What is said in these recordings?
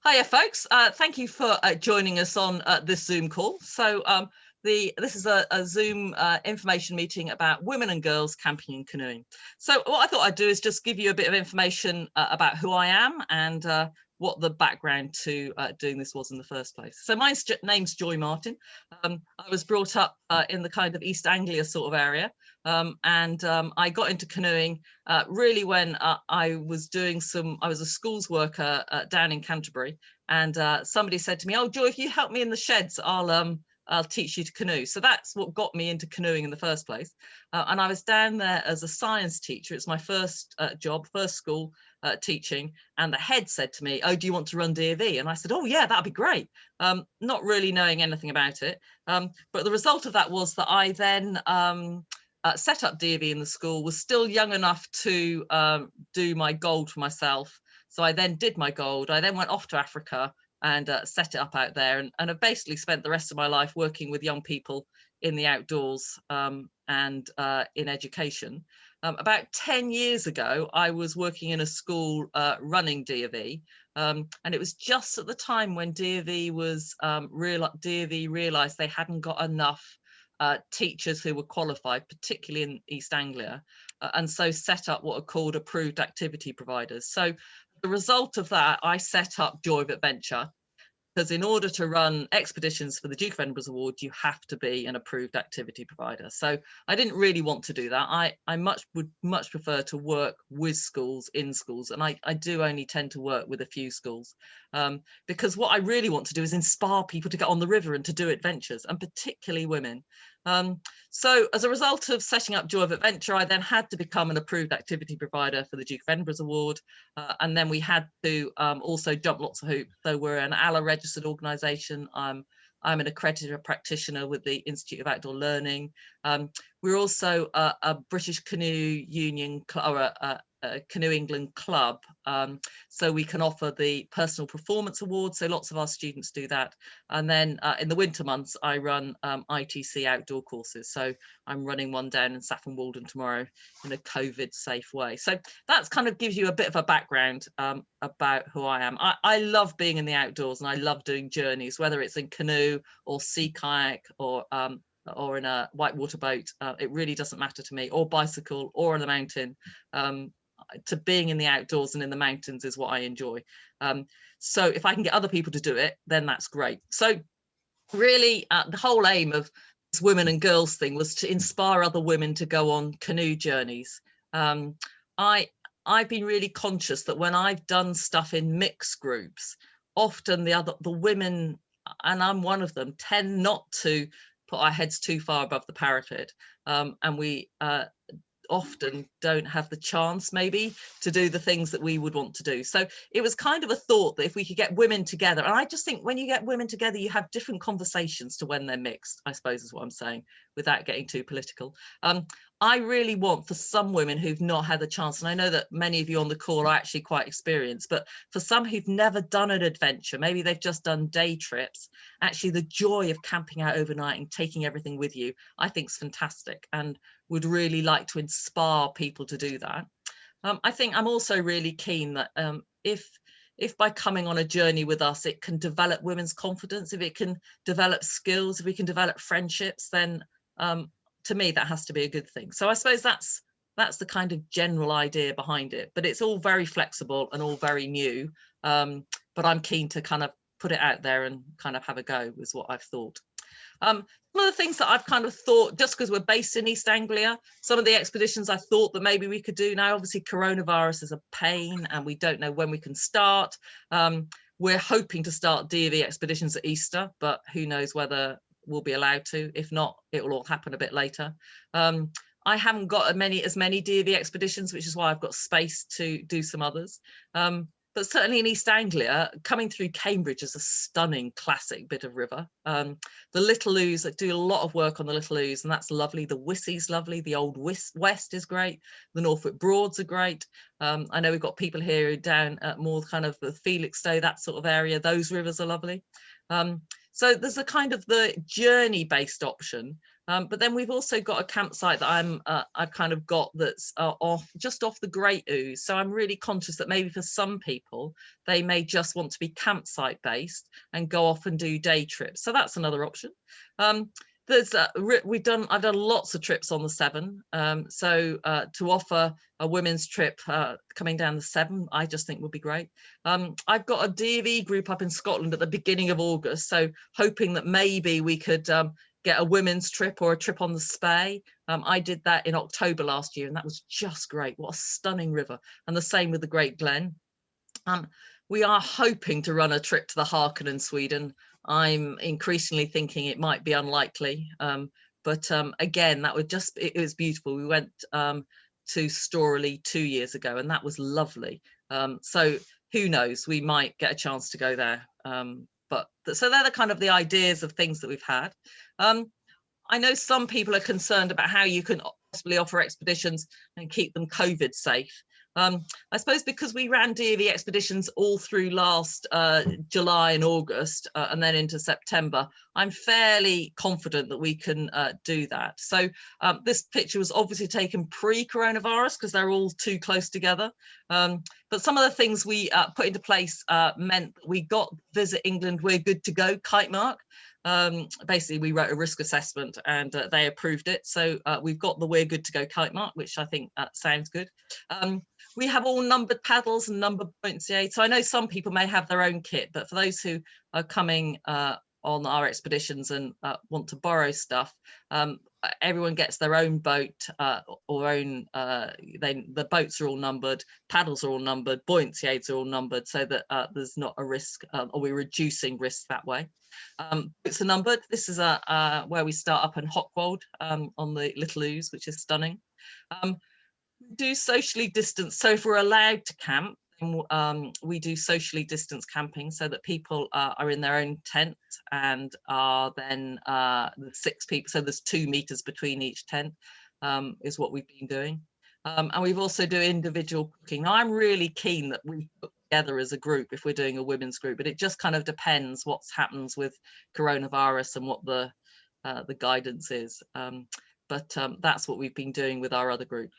Hiya, folks. Thank you for joining us on this Zoom call. So this is a Zoom information meeting about women and girls camping and canoeing. So what I thought I'd do is just give you a bit of information about who I am and what the background to doing this was in the first place. So my name's Joy Martin. I was brought up in the kind of East Anglia sort of area, and I got into canoeing really when I was a schools worker down in Canterbury, and somebody said to me, "Oh, Joy, if you help me in the sheds, I'll teach you to canoe." So that's what got me into canoeing in the first place. And I was down there as a science teacher. It's my first job, first school teaching. And the head said to me, "Oh, do you want to run D&V?" And I said, "Oh yeah, that'd be great." Not really knowing anything about it. But the result of that was that I then set up D&V in the school, was still young enough to do my gold for myself. So I then did my gold. I then went off to Africa and set it up out there, and have basically spent the rest of my life working with young people in the outdoors and in education. About 10 years ago, I was working in a school running D&V, and it was just at the time when D&V realised they hadn't got enough teachers who were qualified, particularly in East Anglia, and so set up what are called approved activity providers. So the result of that, I set up Joy of Adventure, because in order to run expeditions for the Duke of Edinburgh's Award, you have to be an approved activity provider. So I didn't really want to do that. I would much prefer to work with schools, in schools, and I do only tend to work with a few schools, because what I really want to do is inspire people to get on the river and to do adventures, and particularly women. So as a result of setting up Joy of Adventure, I then had to become an approved activity provider for the Duke of Edinburgh's Award, and then we had to also jump lots of hoops. So we're an ALA registered organisation. I'm an accredited practitioner with the Institute of Outdoor Learning. We're also a British Canoe Union or a Canoe England club, so we can offer the personal performance award, so lots of our students do that. And then in the winter months I run ITC outdoor courses, so I'm running one down in Saffron Walden tomorrow in a COVID safe way. So that's kind of gives you a bit of a background about who I am. I love being in the outdoors, and I love doing journeys, whether it's in canoe or sea kayak or in a whitewater boat. It really doesn't matter to me, or bicycle, or on the mountain. To being in the outdoors and in the mountains is what I enjoy. So if I can get other people to do it, then that's great. So really the whole aim of this women and girls thing was to inspire other women to go on canoe journeys. I've been really conscious that when I've done stuff in mixed groups, often the women, and I'm one of them, tend not to put our heads too far above the parapet, and we often don't have the chance maybe to do the things that we would want to do. So it was kind of a thought that if we could get women together, and I just think when you get women together, you have different conversations to when they're mixed, I suppose is what I'm saying, without getting too political. I really want, for some women who've not had the chance, and I know that many of you on the call are actually quite experienced, but for some who've never done an adventure, maybe they've just done day trips, actually the joy of camping out overnight and taking everything with you, I think is fantastic, and would really like to inspire people to do that. I think I'm also really keen that if by coming on a journey with us, it can develop women's confidence, if it can develop skills, if we can develop friendships, then to me, that has to be a good thing. So I suppose that's the kind of general idea behind it, but it's all very flexible and all very new. But I'm keen to kind of put it out there and kind of have a go, is what I've thought. Some of the things that I've kind of thought, just because we're based in East Anglia, some of the expeditions I thought that maybe we could do now, obviously coronavirus is a pain and we don't know when we can start. We're hoping to start D&V expeditions at Easter, but who knows whether we'll be allowed to. If not, it will all happen a bit later. I haven't got as many D&V expeditions, which is why I've got space to do some others. But certainly in East Anglia, coming through Cambridge is a stunning classic bit of river. The Little Ouse, I do a lot of work on the Little Ouse, and that's lovely. The Wissey's lovely. The Old West is great. The Norfolk Broads are great. I know we've got people here down at more kind of the Felixstowe, that sort of area. Those rivers are lovely. So there's a kind of the journey-based option, But then we've also got a campsite that I've kind of got that's just off the Great Ouse. So I'm really conscious that maybe for some people, they may just want to be campsite based and go off and do day trips. So that's another option. I've done lots of trips on the Severn. So to offer a women's trip coming down the Severn, I just think would be great. I've got a D&E group up in Scotland at the beginning of August. So hoping that maybe we could get a women's trip or a trip on the Spey. I did that in October last year, and that was just great. What a stunning river. And the same with the Great Glen. We are hoping to run a trip to the Harken in Sweden. I'm increasingly thinking it might be unlikely. But again, it was beautiful. We went to Storley 2 years ago, and that was lovely. So who knows, we might get a chance to go there. So they're the kind of the ideas of things that we've had. I know some people are concerned about how you can possibly offer expeditions and keep them COVID safe. I suppose because we ran D&E expeditions all through last July and August and then into September, I'm fairly confident that we can do that. So this picture was obviously taken pre-coronavirus because they're all too close together. But some of the things we put into place meant that we got Visit England, We're Good to Go kite mark. Basically, we wrote a risk assessment and they approved it. So we've got the We're Good to Go kite mark, which I think sounds good. We have all numbered paddles and numbered points. So I know some people may have their own kit, but for those who are coming on our expeditions and want to borrow stuff, everyone gets their own boat or own, the boats are all numbered, paddles are all numbered, buoyancy aids are all numbered, so that there's not a risk, or we're reducing risk that way. Boats are numbered. This is where we start up in Hockwold on the Little Ouse, which is stunning. We do socially distance, so if we're allowed to camp, we do socially distanced camping so that people are in their own tent and are then the 6 people, so there's 2 meters between each tent, is what we've been doing. And we've also do individual cooking. Now, I'm really keen that we cook together as a group if we're doing a women's group, but it just kind of depends what happens with coronavirus and what the guidance is. But that's what we've been doing with our other group.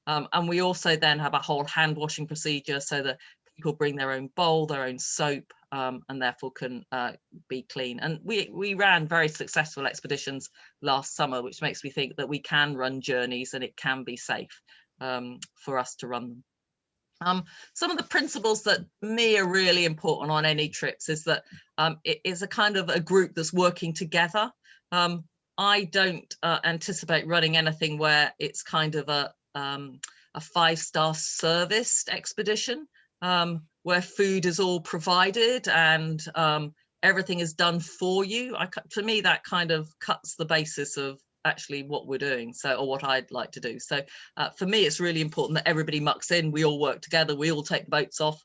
And we also then have a whole hand washing procedure so that people bring their own bowl, their own soap, and therefore can be clean. And we ran very successful expeditions last summer, which makes me think that we can run journeys and it can be safe for us to run them. Some of the principles that me are really important on any trips is that it is a kind of a group that's working together. I don't anticipate running anything where it's kind of a 5-star serviced expedition where food is all provided and everything is done for you. To me, that kind of cuts the basis of actually what we're doing, or what I'd like to do. So for me, it's really important that everybody mucks in, we all work together, we all take the boats off,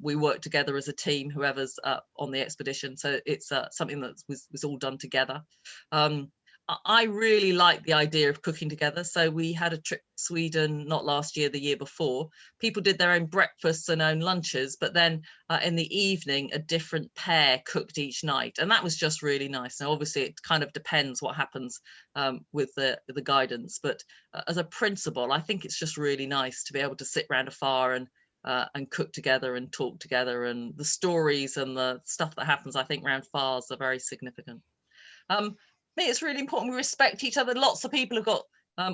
we work together as a team, whoever's on the expedition. So it's something that was all done together. I really like the idea of cooking together. So we had a trip to Sweden, not last year, the year before. People did their own breakfasts and own lunches, but then in the evening, a different pair cooked each night. And that was just really nice. Now, obviously, it kind of depends what happens with the guidance. But as a principle, I think it's just really nice to be able to sit around a fire and cook together and talk together. And the stories and the stuff that happens, I think, around fires are very significant. I think it's really important we respect each other. Lots of people have got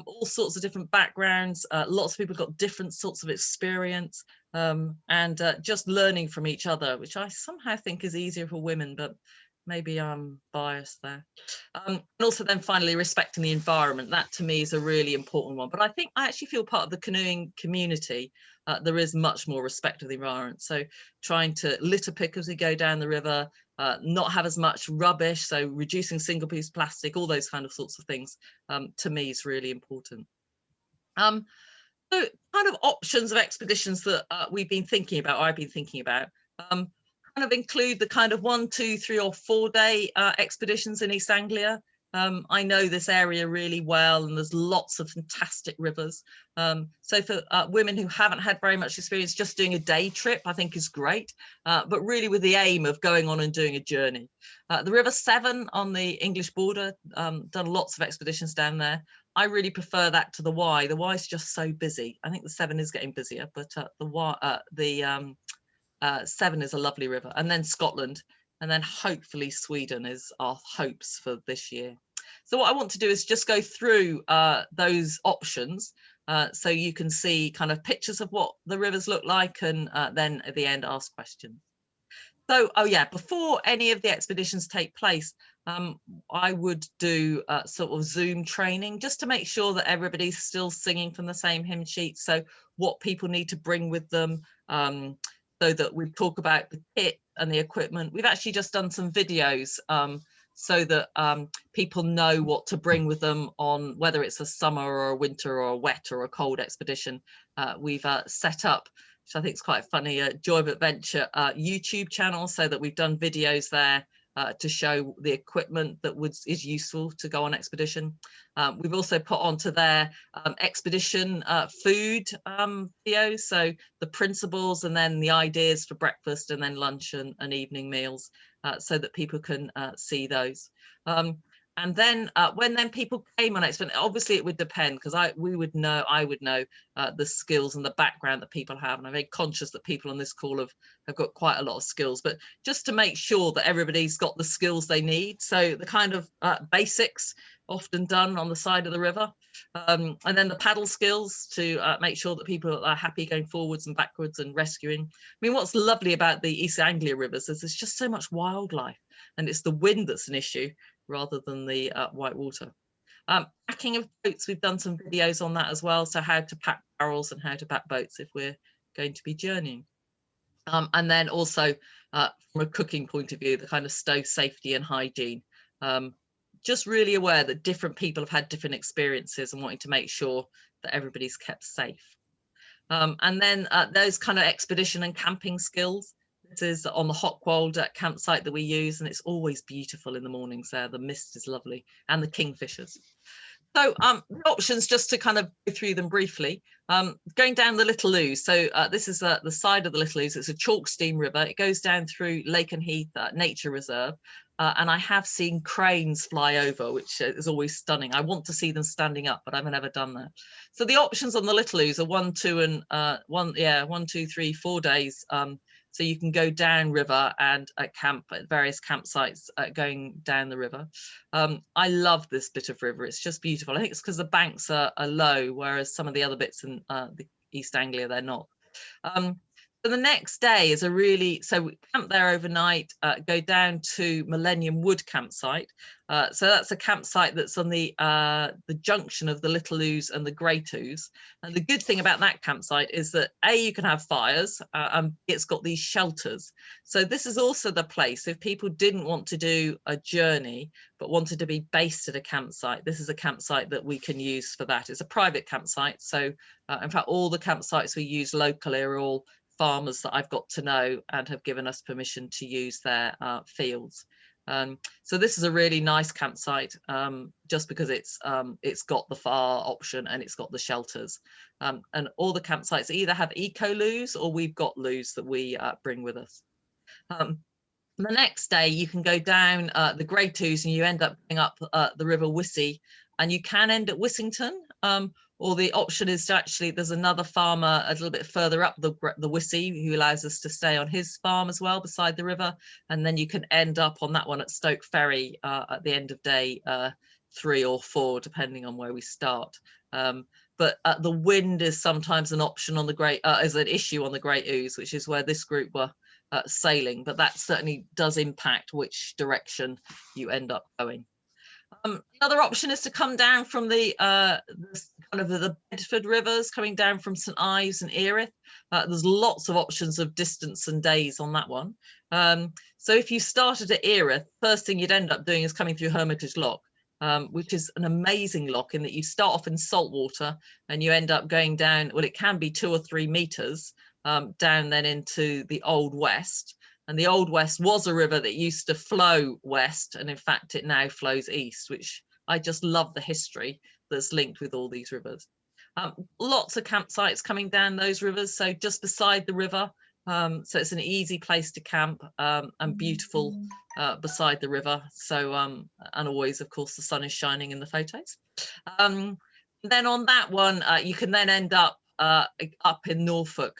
all sorts of different backgrounds. Lots of people have got different sorts of experience and just learning from each other, which I somehow think is easier for women, but maybe I'm biased there. And also then finally respecting the environment. That to me is a really important one. But I think I actually feel part of the canoeing community. There is much more respect of the environment. So trying to litter pick as we go down the river, not have as much rubbish, so reducing single-use plastic, all those kind of sorts of things, to me is really important. So kind of options of expeditions that we've been thinking about, or I've been thinking about, kind of include the kind of 1, 2, 3 or 4 day expeditions in East Anglia. I know this area really well, and there's lots of fantastic rivers. So for women who haven't had very much experience, just doing a day trip, I think is great, but really with the aim of going on and doing a journey. The River Severn on the English border, done lots of expeditions down there. I really prefer that to the Wye. The Wye is just so busy. I think the Severn is getting busier, but the Severn is a lovely river. And then Scotland, and then hopefully Sweden is our hopes for this year. So what I want to do is just go through those options so you can see kind of pictures of what the rivers look like, and then at the end ask questions. So, oh yeah, before any of the expeditions take place, I would do sort of Zoom training just to make sure that everybody's still singing from the same hymn sheet. So what people need to bring with them, so that we talk about the kit and the equipment. We've actually just done some videos so that people know what to bring with them on whether it's a summer or a winter or a wet or a cold expedition. We've set up, which I think is quite funny, a Joy of Adventure YouTube channel, so that we've done videos there to show the equipment that is useful to go on expedition. We've also put onto their expedition food videos, so the principles and then the ideas for breakfast and then lunch and evening meals, so that people can see those. And then when people came on expedition, obviously it would depend, because I would know the skills and the background that people have, and I'm very conscious that people on this call have got quite a lot of skills, but just to make sure that everybody's got the skills they need. So the kind of basics often done on the side of the river, and then the paddle skills to make sure that people are happy going forwards and backwards and rescuing. I mean, what's lovely about the East Anglia rivers is there's just so much wildlife, and it's the wind that's an issue rather than the white water. Packing of boats, we've done some videos on that as well, so how to pack barrels and how to pack boats if we're going to be journeying. And then also from a cooking point of view, the kind of stove safety and hygiene. Just really aware that different people have had different experiences and wanting to make sure that everybody's kept safe. And then those kind of expedition and camping skills. This is on the Hochwald campsite that we use, and it's always beautiful in the mornings there. The mist is lovely, and the kingfishers. So the options, just to kind of go through them briefly, going down the Little Ouse. So this is the side of the Little Ouse. It's a chalk stream river. It goes down through Lake and Heath Nature Reserve. And I have seen cranes fly over, which is always stunning. I want to see them standing up, but I've never done that. So the options on the Little Ouse are 1, 2, and 1, 2, 3, 4 days. So you can go down river and camp at various campsites going down the river. I love this bit of river. It's just beautiful. I think it's because the banks are low, whereas some of the other bits in the East Anglia, they're not. So the next day is so we camp there overnight, go down to Millennium Wood campsite. So that's a campsite that's on the junction of the Little Ouse and the Great Ouse. And the good thing about that campsite is that you can have fires, and it's got these shelters. So this is also the place, if people didn't want to do a journey, but wanted to be based at a campsite, this is a campsite that we can use for that. It's a private campsite. So in fact, all the campsites we use locally are all farmers that I've got to know and have given us permission to use their fields. So this is a really nice campsite, just because it's got the fire option and it's got the shelters. And all the campsites either have eco-loos or we've got loos that we bring with us. The next day you can go down the Great Ouse and you end up going up the River Wissey, and you can end at Wissington. Or the option is to actually, there's another farmer a little bit further up the Wissey who allows us to stay on his farm as well beside the river, and then you can end up on that one at Stoke Ferry at the end of day 3 or 4, depending on where we start. But the wind is sometimes an option on the is an issue on the Great Ouse, which is where this group were sailing, but that certainly does impact which direction you end up going. Another option is to come down from the Bedford rivers, coming down from St Ives and Earith. There's lots of options of distance and days on that one. So if you started at Earith, first thing you'd end up doing is coming through Hermitage Lock, which is an amazing lock in that you start off in salt water and you end up going down, well, it can be 2 or 3 meters down then into the Old West. And the Old West was a river that used to flow west, and in fact it now flows east, which I just love the history that's linked with all these rivers. Lots of campsites coming down those rivers, so just beside the river, so it's an easy place to camp, and beautiful beside the river. So and always, of course, the sun is shining in the photos. Then on that one, you can then end up in Norfolk,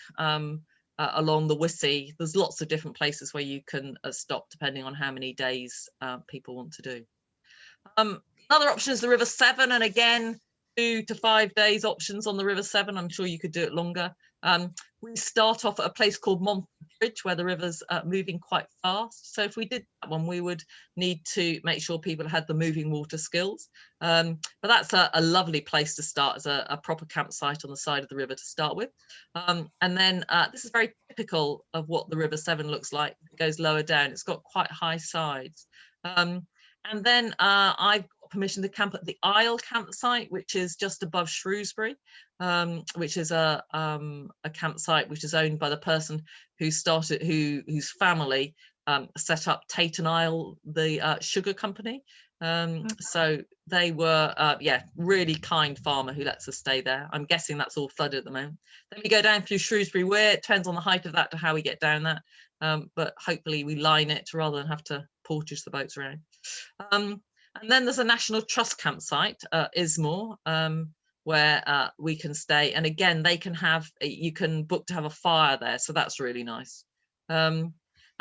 along the Wissey. There's lots of different places where you can stop depending on how many days people want to do. Another option is the River Severn, and again, 2 to 5 days options on the River Severn. I'm sure you could do it longer. We start off at a place called Monford Bridge, where the river's moving quite fast. So if we did that one, we would need to make sure people had the moving water skills. But that's a lovely place to start as a proper campsite on the side of the river to start with. And then this is very typical of what the River Severn looks like. It goes lower down. It's got quite high sides. And then I've got permission to camp at the Isle campsite, which is just above Shrewsbury, which is a campsite which is owned by the person whose family set up Tate and Isle, the sugar company. So they were, really kind farmer who lets us stay there. I'm guessing that's all flooded at the moment. Then we go down through Shrewsbury Weir. It depends on the height of that to how we get down that. But hopefully we line it rather than have to portage the boats around. And then there's a National Trust campsite, Ismore, where we can stay. And again, you can book to have a fire there. So that's really nice. And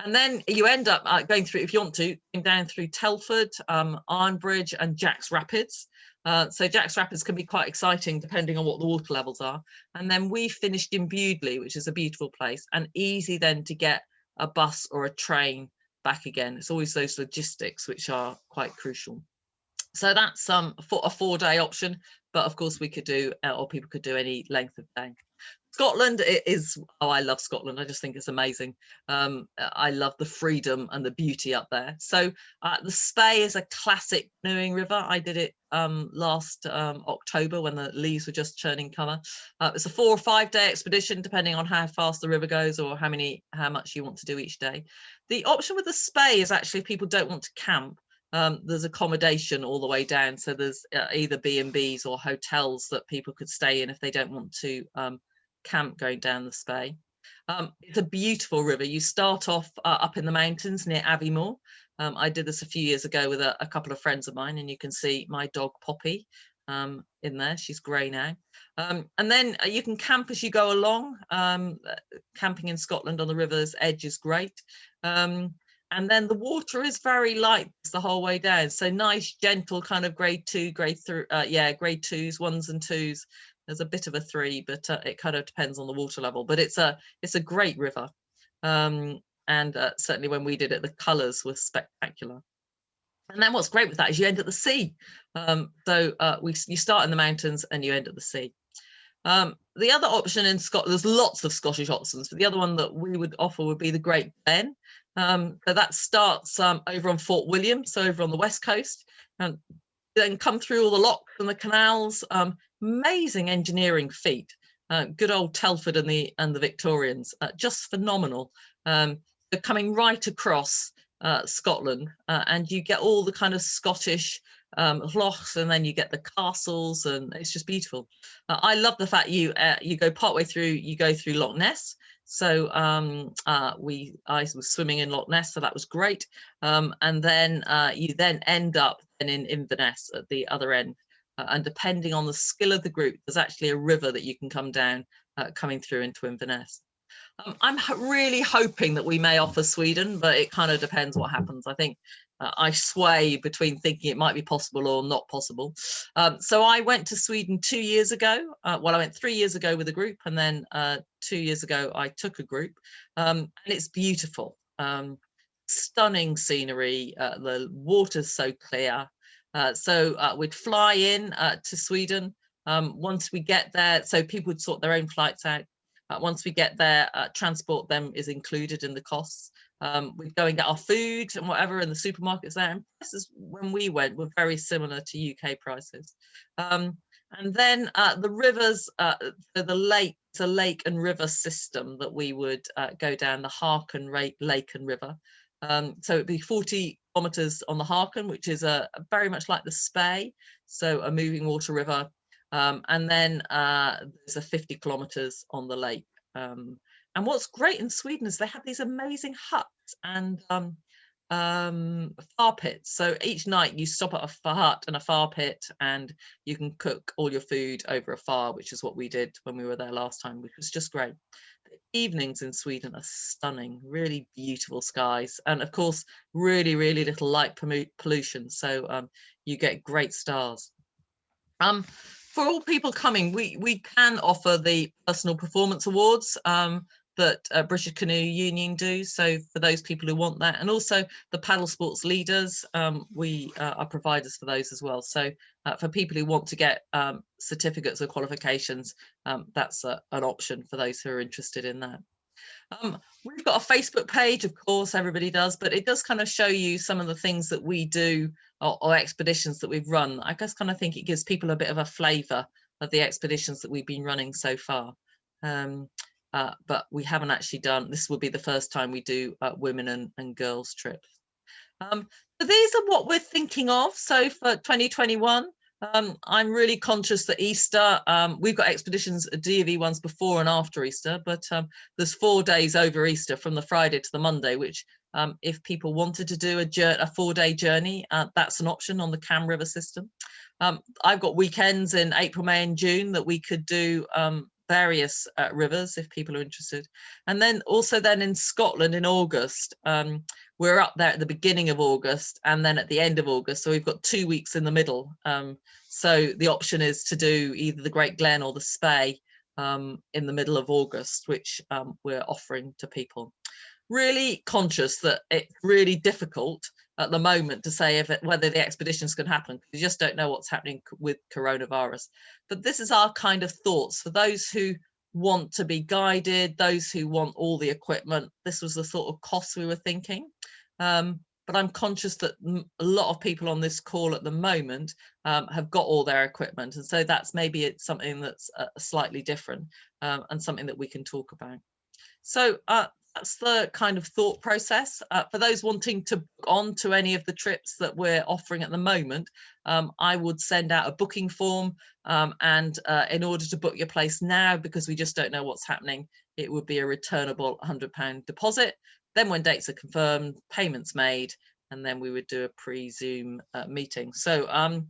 then you end up going through, if you want to, down through Telford, Ironbridge and Jack's Rapids. So Jack's Rapids can be quite exciting depending on what the water levels are. And then we finished in Bewdley, which is a beautiful place and easy then to get a bus or a train back again. It's always those logistics which are quite crucial. So that's a 4-day option, but of course we could do, or people could do any length of day. Scotland is, I love Scotland. I just think it's amazing. I love the freedom and the beauty up there. So the Spey is a classic canoeing river. I did it last October when the leaves were just churning colour. It's a 4 or 5 day expedition, depending on how fast the river goes or how much you want to do each day. The option with the Spey is actually if people don't want to camp, there's accommodation all the way down. So there's either B&Bs or hotels that people could stay in if they don't want to camp going down the Spey. It's a beautiful river. You start off up in the mountains near Aviemore. I did this a few years ago with a couple of friends of mine, and you can see my dog Poppy in there. She's grey now. And then you can camp as you go along. Camping in Scotland on the river's edge is great. And then the water is very light the whole way down. So nice, gentle kind of grade 2, grade 3, grade 2s, 1s and 2s. There's a bit of a 3, but it kind of depends on the water level. But it's a great river. And certainly when we did it, the colours were spectacular. And then what's great with that is you end at the sea. You start in the mountains and you end at the sea. The other option in Scotland, there's lots of Scottish options, but the other one that we would offer would be the Great Glen. So that starts over on Fort William, so over on the west coast, and then come through all the locks and the canals. Amazing engineering feat. Good old Telford and the Victorians, just phenomenal. They're coming right across Scotland, and you get all the kind of Scottish lochs, and then you get the castles, and it's just beautiful. I love the fact you go partway through, you go through Loch Ness. So I was swimming in Loch Ness, so that was great. And then you then end up in Inverness at the other end. And depending on the skill of the group, there's actually a river that you can come down coming through into Inverness. I'm really hoping that we may offer Sweden, but it kind of depends what happens. I think I sway between thinking it might be possible or not possible. So I went to Sweden 2 years ago. I went 3 years ago with a group, and then 2 years ago I took a group, and it's beautiful. Stunning scenery. The water's so clear. So we'd fly in to Sweden. Once we get there, so people would sort their own flights out. Once we get there, transport them is included in the costs. We'd go and get our food and whatever in the supermarkets there. And prices when we went were very similar to UK prices. And And then the rivers, the lake, it's a lake and river system that we would go down, the Harken Lake and River. So it'd be 40 kilometres on the Harken, which is very much like the Spey, so a moving water river. And then there's a 50 kilometres on the lake. And what's great in Sweden is they have these amazing huts and fire pits. So each night you stop at a hut and a fire pit, and you can cook all your food over a fire, which is what we did when we were there last time, which was just great. The evenings in Sweden are stunning, really beautiful skies, and of course really little light pollution, so you get great stars. For all people coming, we can offer the personal performance awards that British Canoe Union do. So for those people who want that, and also the paddle sports leaders, we are providers for those as well. So for people who want to get certificates or qualifications, that's an option for those who are interested in that. We've got a Facebook page, of course, everybody does, but it does kind of show you some of the things that we do or expeditions that we've run. I just kind of think it gives people a bit of a flavour of the expeditions that we've been running so far. But we haven't actually done, this will be the first time we do women and girls trips. So these are what we're thinking of. So for 2021, I'm really conscious that Easter, we've got expeditions, DV ones before and after Easter, but there's 4 days over Easter from the Friday to the Monday, which if people wanted to do a 4-day journey, that's an option on the Cam River system. I've got weekends in April, May and June that we could do various rivers if people are interested. And then also then in Scotland in August, we're up there at the beginning of August and then at the end of August, so we've got 2 weeks in the middle. So the option is to do either the Great Glen or the Spey in the middle of August, which we're offering to people. Really conscious that it's really difficult at the moment to say whether the expeditions can happen, because you just don't know what's happening with coronavirus. But this is our kind of thoughts for those who want to be guided, those who want all the equipment. This was the sort of costs we were thinking. But I'm conscious that a lot of people on this call at the moment have got all their equipment. And so that's maybe it's something that's slightly different and something that we can talk about. So that's the kind of thought process. For those wanting to book on to any of the trips that we're offering at the moment, I would send out a booking form, and in order to book your place now, because we just don't know what's happening, it would be a returnable £100 deposit. Then when dates are confirmed, payments made, and then we would do a pre-Zoom meeting. So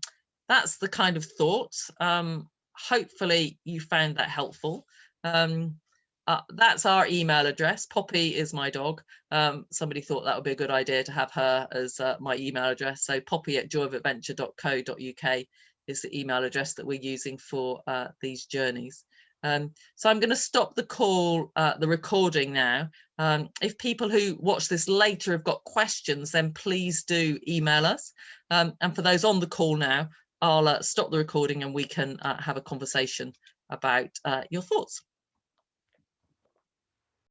that's the kind of thoughts. Hopefully you found that helpful. That's our email address. Poppy is my dog. Somebody thought that would be a good idea to have her as my email address. So poppy@joyofadventure.co.uk is the email address that we're using for these journeys. So I'm going to stop the call, the recording now. If people who watch this later have got questions, then please do email us. And for those on the call now, I'll stop the recording and we can have a conversation about your thoughts.